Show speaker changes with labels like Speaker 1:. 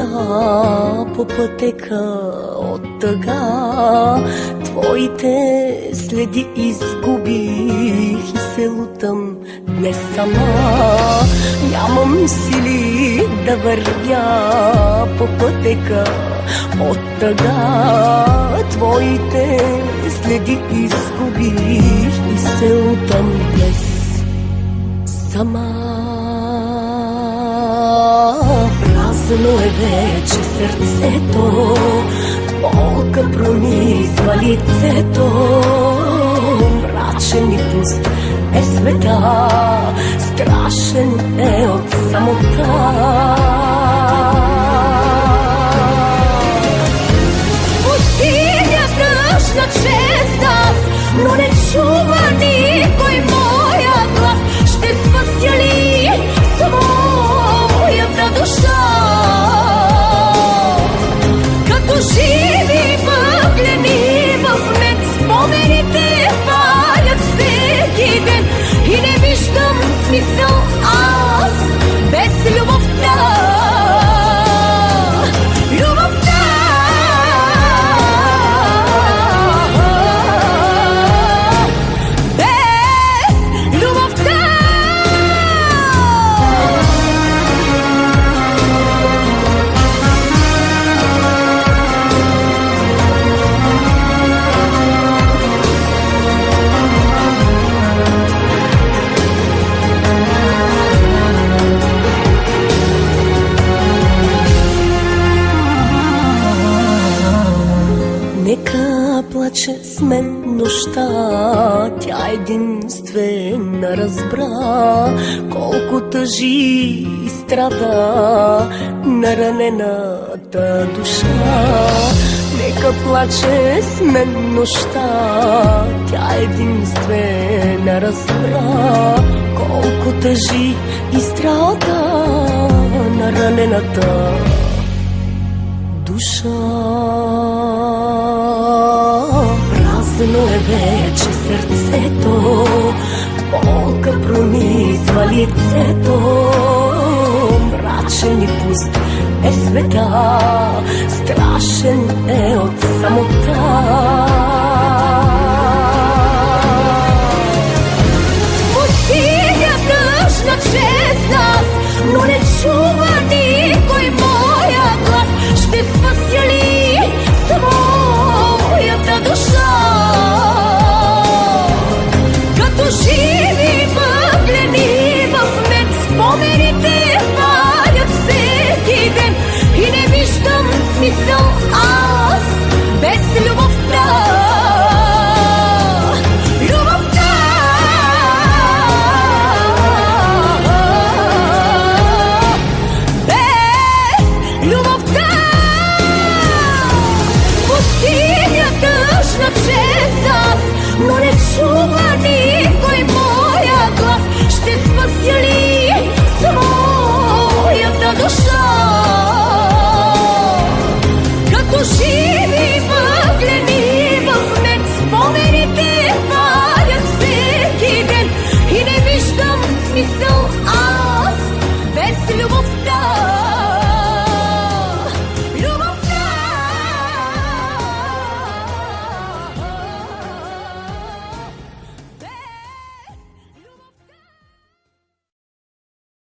Speaker 1: вървя по пътека от тъга, твоите следи изгубих и се лутам днес сама. Нямам сили да вървя по пътека от тъга, твоите следи изгубих и се лутам днес сама. Празно е вече сърцето, болка пронизва лицето, мрачен и пуст е света, страшен е от самота. Пустиня тъжна чрез нас, но не чува никой моя глас. Ще спася ли своята душа? Като живи въглени в мен, спомените палят всеки ден и не виждам смисъл аз без любовта. Нека плаче с мен нощта, тя единствена разбра колко тъжи и страда наранената душа. Нека плаче с мен нощта, тя единствена разбра колко тъжи и страда наранената душа. Празно е вече сърцето, болка пронизва лицето, мрачен и пуст е света, страшен е от самота.